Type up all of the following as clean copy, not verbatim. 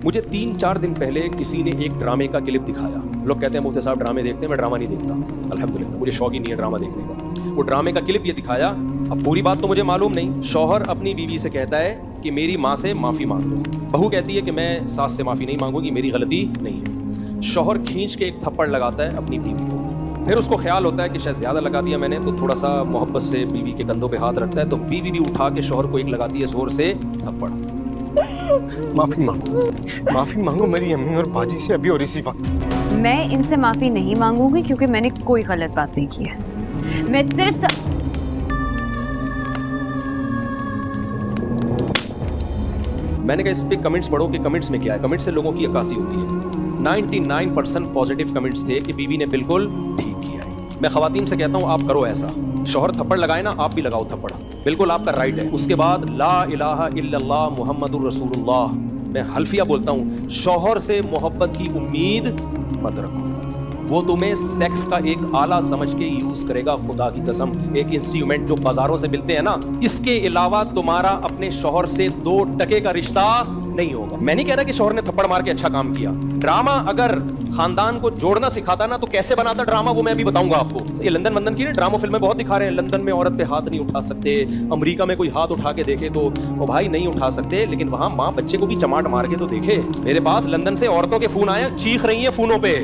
मुझे 3-4 दिन पहले किसी ने एक ड्रामे का क्लिप दिखाया। लोग कहते हैं मुफ्ती साहब ड्रामे देखते हैं, मैं ड्रामा नहीं देखता अल्हम्दुलिल्लाह, मुझे शौक ही नहीं है ड्रामा देखने का। वो ड्रामे का क्लिप ये दिखाया, अब पूरी बात तो मुझे मालूम नहीं। शौहर अपनी बीवी से कहता है कि मेरी माँ से माफ़ी मांग लो। बहू कहती है कि मैं सास से माफ़ी नहीं मांगूंगी, मेरी गलती नहीं है। शौहर खींच के एक थप्पड़ लगाता है अपनी बीवी को। फिर उसको ख्याल होता है कि शायद ज़्यादा लगा दिया मैंने, तो थोड़ा सा मोहब्बत से बीवी के कंधों पे हाथ रखता है, तो बीवी भी उठा के शौहर को एक लगाती है ज़ोर से थप्पड़। माफी मांगो मेरी अम्मी और बाजी से अभी और इसी वक्त। मैं इनसे माफी नहीं मांगूंगी क्योंकि मैंने कोई गलत बात नहीं की है। मैं सिर्फ मैंने कहा इस पे कमेंट्स पढ़ो कि कमेंट्स में क्या है। कमेंट्स से लोगों की अक्कासी होती है। 99% पॉजिटिव कमेंट्स थे कि बीवी ने बिल्कुल ठीक किया है। मैं खवातीन से कहता हूँ आप करो ऐसा, शौहर थप्पड़ लगाए ना, आप भी लगाओ थप्पड़, बिल्कुल आपका राइट है। उसके बाद ला इलाहा इल्लल्लाह मुहम्मदुर रसूलुल्लाह, मैं हल्फिया बोलता हूँ, शौहर से मोहब्बत की उम्मीद मत रखो। वो तुम्हें सेक्स का एक आला समझ के यूज करेगा, खुदा की कसम, एक इंस्ट्रूमेंट जो बाजारों से मिलते हैं ना। इसके अलावा तुम्हारा अपने शौहर से 2 टके का रिश्ता नहीं होगा। मैं नहीं कह रहा कि शौहर ने थप्पड़ मार के अच्छा काम किया। ड्रामा अगर खानदान को जोड़ना सिखाता ना तो कैसे बनाता ड्रामा, वो मैं अभी बताऊंगा आपको। ये लंदन वंदन की ना ड्रामा फिल्में बहुत दिखा रहे हैं। लंदन में औरत पे हाथ नहीं उठा सकते, अमेरिका में कोई हाथ उठा के देखे तो वो भाई नहीं उठा सकते, लेकिन वहां माँ बच्चे को भी चमाट मार के तो देखे। मेरे पास लंदन से औरतों के फोन आए, चीख रही है फोनों पे,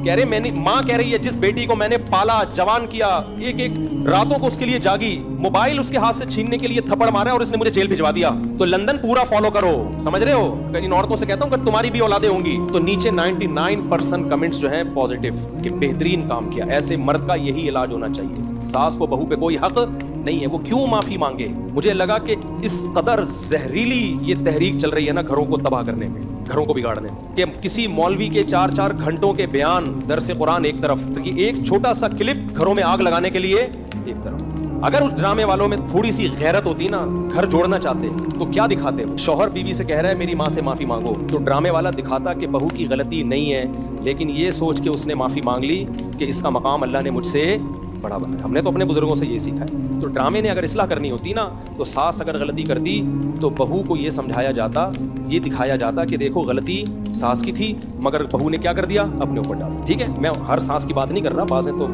कह रहे मैंने, माँ कह रही है जिस बेटी को मैंने पाला, जवान किया, एक रातों को उसके लिए जागी, मोबाइल उसके हाथ से छीनने के लिए थप्पड़ मारा और उसने मुझे जेल भिजवा दिया। तो लंदन पूरा फॉलो करो, समझ रहे हो। इन औरतों से कहता हूं कि तुम्हारी भी औलादें होंगी। तो नीचे 99% कमेंट्स जो है पॉजिटिव कि बेहतरीन काम किया। ऐसे मर्द का यही इलाज होना चाहिए। सास को बहू पे कोई हक नहीं है, वो क्यों माफी मांगे। मुझे लगा कि इस कदर जहरीली ये तहरीक चल रही है ना घरों को तबाह करने में, घरों को बिगाड़ने में, कि किसी मौलवी के 4-4 घंटों के बयान, दरसे कुरान एक तरफ, तो ये एक छोटा सा क्लिप घरों में आग लगाने के लिए एक तरफ। अगर उस ड्रामे वालों में थोड़ी सी गैरत होती ना, घर जोड़ना चाहते तो क्या दिखाते। शौहर बीवी से कह रहा है मेरी माँ से माफी मांगो, तो ड्रामे वाला दिखाता कि बहू की गलती नहीं है, लेकिन ये सोच के उसने माफी मांग ली कि इसका मकाम अल्लाह ने मुझसे बड़ा बनाया। हमने तो अपने बुजुर्गों से ये सीखा है। तो ड्रामे ने अगर इस्लाह करनी होती ना, तो सास अगर गलती करती तो बहू को ये समझाया जाता, ये दिखाया जाता कि देखो गलती सास की थी, मगर बहू ने क्या कर दिया, अपने ऊपर डाला। ठीक है, मैं हर सास की बात नहीं कर रहा, बाज़ तो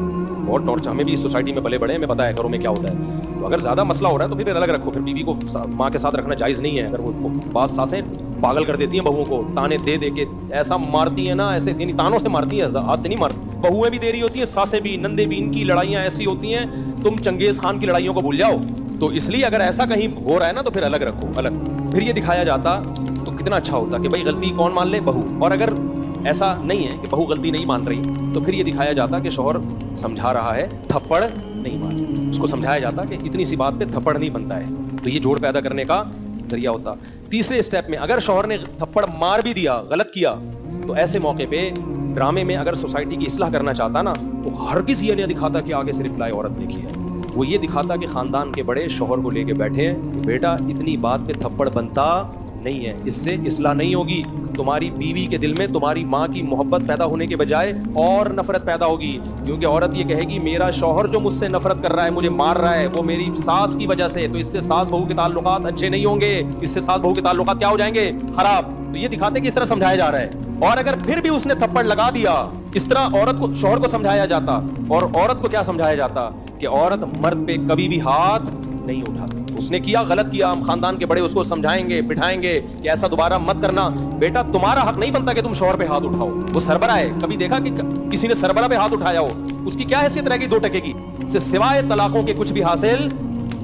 बहुत टॉर्चर, हमें भी इस सोसाइटी में पले बड़े, हमें पता है घरों में क्या होता है। तो अगर ज़्यादा मसला हो रहा है तो फिर अलग रखो, फिर बीवी को माँ के साथ रखना जायज़ नहीं है। अगर वो बात सासें पागल कर देती हैं बहुओं को, ताने दे दे के ऐसा मारती है ना, ऐसे यानी तानों से मारती है, हाथ से नहीं मारती। बहुएं भी दे रही होती है, सासें भी, नंदे भी, इनकी लड़ाइयाँ ऐसी होती हैं, तुम चंगेज खान की लड़ाइयों को भूल जाओ। तो इसलिए अगर ऐसा कहीं हो रहा है ना तो फिर अलग रखो, अलग। फिर ये दिखाया जाता तो कितना अच्छा होता कि भाई गलती कौन मान ले, बहू। और अगर ऐसा नहीं है कि बहू गलती नहीं मान रही, तो फिर ये दिखाया जाता कि शौहर समझा रहा है, थप्पड़ नहीं मार। उसको समझाया जाता कि इतनी सी बात पे थप्पड़ नहीं बनता है, तो ये जोड़ पैदा करने का जरिया होता। तीसरे स्टेप में अगर शौहर ने थप्पड़ मार भी दिया, गलत किया, तो ऐसे मौके पे ड्रामे में अगर सोसाइटी की इस्लाह करना चाहता ना, तो हरगिज़ ये नहीं दिखाता कि आगे से रिप्लाई औरत ने किया। वो ये दिखाता कि खानदान के बड़े शौहर को लेके बैठे हैं, बेटा इतनी बात पे थप्पड़ बनता नहीं है, इससे इस्लाह नहीं होगी। तुम्हारी बीवी के दिल में तुम्हारी माँ की मोहब्बत पैदा होने के बजाय और नफरत पैदा होगी, क्योंकि औरत ये कहेगी मेरा शौहर जो मुझसे नफरत कर रहा है, मुझे मार रहा है, वो मेरी सास की वजह से, तो इससे सास बहू के ताल्लुकात अच्छे नहीं होंगे, इससे सास बहू के ताल्लुकात क्या हो जाएंगे, खराब। तो ये दिखाते कि इस तरह समझाया जा रहा है। और अगर फिर भी उसने थप्पड़ लगा दिया, इस तरह औरत को, शौहर को समझाया जाता, और औरत को क्या समझाया जाता कि औरत मर्द पे कभी भी हाथ नहीं उठाती। उसने किया, गलत किया, हम खानदान के बड़े उसको समझाएंगे, बिठाएंगे कि ऐसा दोबारा मत करना। बेटा तुम्हारा हक नहीं बनता कि तुम शौहर पे हाथ उठाओ, वो सरबरा है। कभी देखा कि किसी ने सरबरा पे हाथ उठाया हो? उसकी क्या हैसियत रहेगी 2 टके की? इससे सिवाय तलाकों के कुछ भी हासिल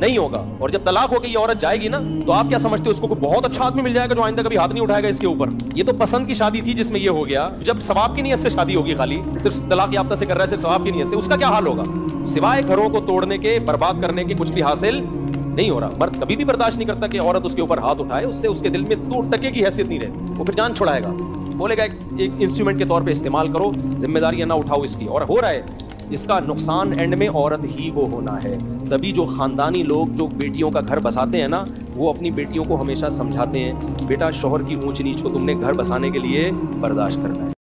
नहीं होगा। और जब तलाक होकर ये औरत जाएगी ना, तो आप क्या समझते हो, उसको कोई बहुत अच्छा आदमी मिल जाएगा जो आइंदा कभी हाथ नहीं उठाएगा इसके ऊपर। ये तो पसंद की शादी थी जिसमें ये हो गया। जब सवाब की नीयत से शादी होगी, खाली सिर्फ तलाक याफ्ता से कर रहा है, सिर्फ सवाब की नीयत से, उसका क्या हाल होगा? सिवाय घरों को तोड़ने के, बर्बाद करने के कुछ भी हासिल नहीं हो रहा। मर्द कभी भी बर्दाश्त नहीं करता कि औरत उसके ऊपर हाथ उठाए, उससे उसके दिल में 2 टके की हैसियत नहीं रहती। वो फिर जान छुड़ाएगा, बोलेगा एक इंस्ट्रूमेंट के तौर पे इस्तेमाल करो, जिम्मेदारियां ना उठाओ इसकी। और हो रहा है, इसका नुकसान एंड में औरत ही को होना है। तभी जो खानदानी लोग जो बेटियों का घर बसाते हैं ना, वो अपनी बेटियों को हमेशा समझाते हैं, बेटा शौहर की ऊंच नीच को तुमने घर बसाने के लिए बर्दाश्त करना है।